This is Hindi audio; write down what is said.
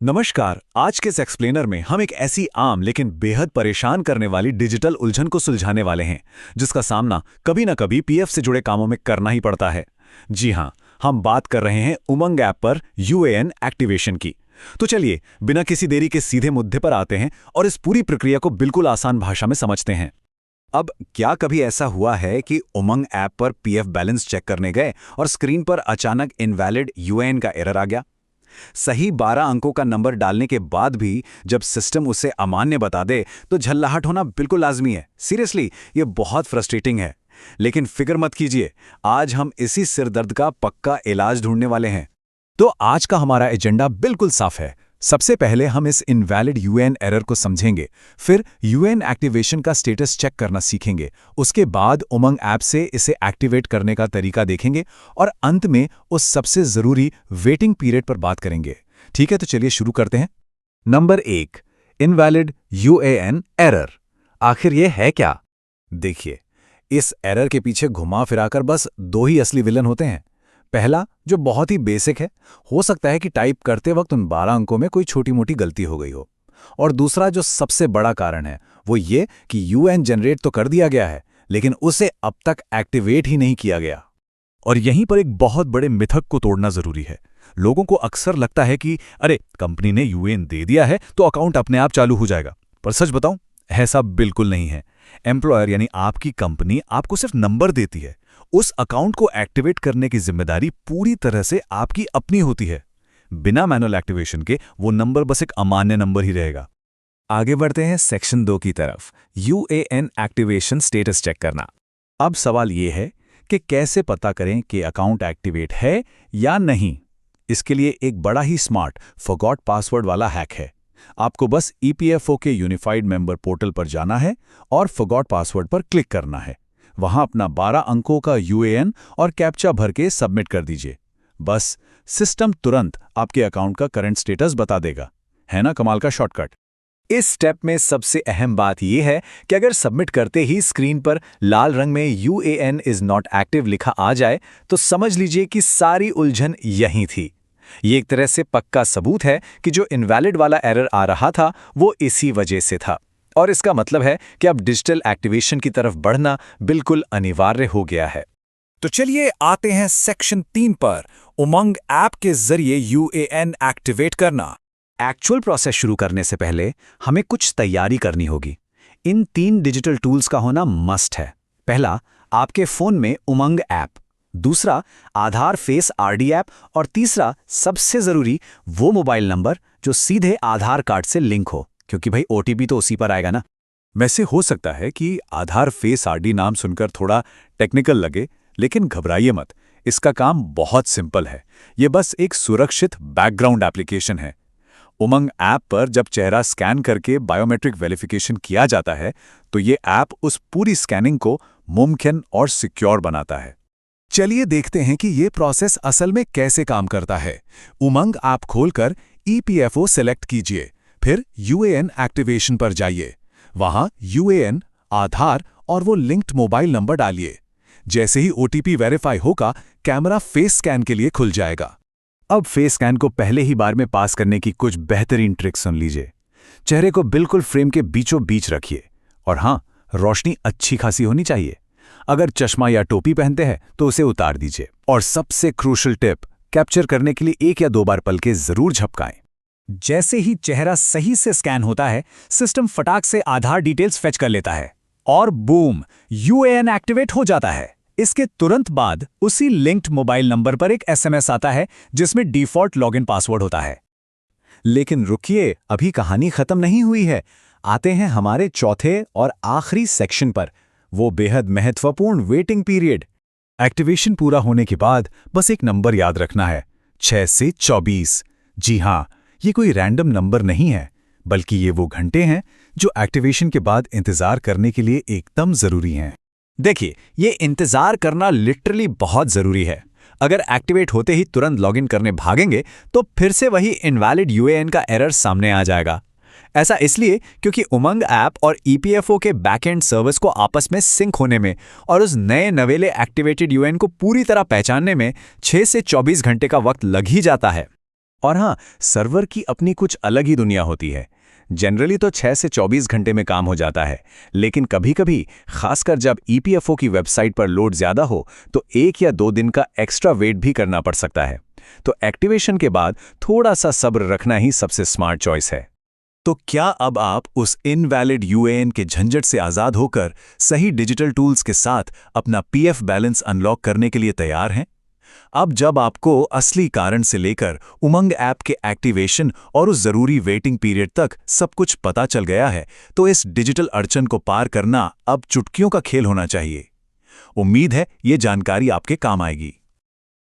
नमस्कार। आज के इस एक्सप्लेनर में हम एक ऐसी आम लेकिन बेहद परेशान करने वाली डिजिटल उलझन को सुलझाने वाले हैं, जिसका सामना कभी न कभी पीएफ से जुड़े कामों में करना ही पड़ता है। जी हाँ, हम बात कर रहे हैं उमंग ऐप पर यूएएन एक्टिवेशन की। तो चलिए, बिना किसी देरी के सीधे मुद्दे पर आते हैं और इस पूरी प्रक्रिया को बिल्कुल आसान भाषा में समझते हैं। अब क्या कभी ऐसा हुआ है कि उमंग ऐप पर पीएफ बैलेंस चेक करने गए और स्क्रीन पर अचानक इनवैलिड यूएएन का एरर आ गया? सही 12 अंकों का नंबर डालने के बाद भी जब सिस्टम उसे अमान्य बता दे तो झल्लाहट होना बिल्कुल लाजमी है। सीरियसली, ये बहुत फ्रस्ट्रेटिंग है। लेकिन फिक्र मत कीजिए, आज हम इसी सिरदर्द का पक्का इलाज ढूंढने वाले हैं। तो आज का हमारा एजेंडा बिल्कुल साफ है। सबसे पहले हम इस इनवैलिड यूएएन एरर को समझेंगे, फिर यूएएन एक्टिवेशन का स्टेटस चेक करना सीखेंगे, उसके बाद उमंग ऐप से इसे एक्टिवेट करने का तरीका देखेंगे और अंत में उस सबसे ज़रूरी वेटिंग पीरियड पर बात करेंगे। ठीक है, तो चलिए शुरू करते हैं। Number 1, invalid UAN error. आखिर ये है क्या? देखिए, इस एरर के पीछे घुमा फिराकर बस दो ही असली विलन होते हैं। पहला, जो बहुत ही बेसिक है, हो सकता है कि टाइप करते वक्त उन 12 अंकों में कोई छोटी मोटी गलती हो गई हो। और दूसरा, जो सबसे बड़ा कारण है, वो ये कि यूएएन जनरेट तो कर दिया गया है, लेकिन उसे अब तक एक्टिवेट ही नहीं किया गया। और यहीं पर एक बहुत बड़े मिथक को तोड़ना जरूरी है। लोगों को अक्सर लगता है कि अरे, कंपनी ने यूएएन दे दिया है तो अकाउंट अपने आप चालू हो जाएगा। पर सच बताऊं, ऐसा बिल्कुल नहीं है। एम्प्लॉयर यानी आपकी कंपनी आपको सिर्फ नंबर देती है। उस अकाउंट को एक्टिवेट करने की जिम्मेदारी पूरी तरह से आपकी अपनी होती है। बिना मैनुअल एक्टिवेशन के वो नंबर बस एक अमान्य नंबर ही रहेगा। आगे बढ़ते हैं सेक्शन 2 की तरफ, यूएएन एक्टिवेशन स्टेटस चेक करना। अब सवाल ये है कि कैसे पता करें कि अकाउंट एक्टिवेट है या नहीं। इसके लिए एक बड़ा ही स्मार्ट फॉरगॉट पासवर्ड वाला हैक है। आपको बस ईपीएफओ के यूनिफाइड मेंबर पोर्टल पर जाना है और फॉरगॉट पासवर्ड पर क्लिक करना है। वहां अपना 12 अंकों का यूएएन और कैप्चा भर के सबमिट कर दीजिए। बस सिस्टम तुरंत आपके अकाउंट का करंट स्टेटस बता देगा। है ना कमाल का शॉर्टकट? इस स्टेप में सबसे अहम बात यह है कि अगर सबमिट करते ही स्क्रीन पर लाल रंग में यूएएन इज नॉट एक्टिव लिखा आ जाए तो समझ लीजिए कि सारी उलझन यहीं थी। ये एक तरह से पक्का सबूत है कि जो इनवैलिड वाला एरर आ रहा था वो इसी वजह से था। और इसका मतलब है कि अब डिजिटल एक्टिवेशन की तरफ बढ़ना बिल्कुल अनिवार्य हो गया है। तो चलिए आते हैं सेक्शन 3 पर, उमंग ऐप के जरिए यूएएन एक्टिवेट करना। एक्चुअल प्रोसेस शुरू करने से पहले हमें कुछ तैयारी करनी होगी। इन 3 डिजिटल टूल्स का होना मस्ट है। पहला, आपके फोन में उमंग ऐप। दूसरा, आधार फेस आरडी ऐप। और तीसरा, सबसे जरूरी, वो मोबाइल नंबर जो सीधे आधार कार्ड से लिंक हो, क्योंकि भाई ओटीपी तो उसी पर आएगा ना। वैसे हो सकता है कि आधार फेस आरडी नाम सुनकर थोड़ा टेक्निकल लगे, लेकिन घबराइए मत। इसका काम बहुत सिंपल है। ये बस एक सुरक्षित बैकग्राउंड एप्लीकेशन है। उमंग ऐप पर जब चेहरा स्कैन करके बायोमेट्रिक वेरिफिकेशन किया जाता है तो ये ऐप उस पूरी स्कैनिंग को मुमकिन और सिक्योर बनाता है। चलिए देखते हैं कि ये प्रोसेस असल में कैसे काम करता है। उमंग ऐप खोलकर ईपीएफओ सेलेक्ट कीजिए, फिर यूएएन एक्टिवेशन पर जाइए। वहां यूएएन, आधार और वो लिंक्ड मोबाइल नंबर डालिए। जैसे ही ओटीपी वेरीफाई होगा, कैमरा फेस स्कैन के लिए खुल जाएगा। अब फेस स्कैन को पहले ही बार में पास करने की कुछ बेहतरीन ट्रिक सुन लीजिए। चेहरे को बिल्कुल फ्रेम के बीचों बीच रखिए और हाँ, रोशनी अच्छी खासी होनी चाहिए। अगर चश्मा या टोपी पहनते हैं तो उसे उतार दीजिए। और सबसे क्रूशल टिप, कैप्चर करने के लिए 1 या 2 बार पलकें जरूर झपकाएं। जैसे ही चेहरा सही से स्कैन होता है, सिस्टम फटाक से आधार डिटेल्स फेच कर लेता है और बूम, यूएएन एक्टिवेट हो जाता है। इसके तुरंत बाद उसी लिंक्ड मोबाइल नंबर पर एक एसएमएस आता है जिसमें डिफॉल्ट लॉगिन पासवर्ड होता है। लेकिन रुकिए, अभी कहानी खत्म नहीं हुई है। आते हैं हमारे चौथे और आखिरी सेक्शन पर, वो बेहद महत्वपूर्ण वेटिंग पीरियड। एक्टिवेशन पूरा होने के बाद बस एक नंबर याद रखना है, 6 से 24। जी हाँ, ये कोई रैंडम नंबर नहीं है, बल्कि ये वो घंटे हैं जो एक्टिवेशन के बाद इंतजार करने के लिए एकदम जरूरी हैं। देखिए, ये इंतजार करना लिटरली बहुत जरूरी है। अगर एक्टिवेट होते ही तुरंत लॉगिन करने भागेंगे तो फिर से वही इनवैलिड यूएएन का एरर सामने आ जाएगा। ऐसा इसलिए क्योंकि उमंग ऐप और ईपीएफओ के बैकएंड सर्विस को आपस में सिंक होने में और उस नए नवेले एक्टिवेटेड यूएएन को पूरी तरह पहचानने में 6 से 24 घंटे का वक्त लग ही जाता है। और हाँ, सर्वर की अपनी कुछ अलग ही दुनिया होती है। जनरली तो 6 से 24 घंटे में काम हो जाता है, लेकिन कभी-कभी, खासकर जब ईपीएफओ की वेबसाइट पर लोड ज़्यादा हो, तो 1 या 2 दिन का एक्स्ट्रा वेट भी करना पड़ सकता है। तो एक्टिवेशन के बाद थोड़ा सा सब्र रखना ही सबसे स्मार्ट चॉइस है। तो क्या अब आप उस इनवैलिड यूएएन के झंझट से आज़ाद होकर सही डिजिटल टूल्स के साथ अपना पीएफ बैलेंस अनलॉक करने के लिए तैयार हैं? अब जब आपको असली कारण से लेकर उमंग ऐप के एक्टिवेशन और उस ज़रूरी वेटिंग पीरियड तक सब कुछ पता चल गया है, तो इस डिजिटल अड़चन को पार करना अब चुटकियों का खेल होना चाहिए। उम्मीद है ये जानकारी आपके काम आएगी।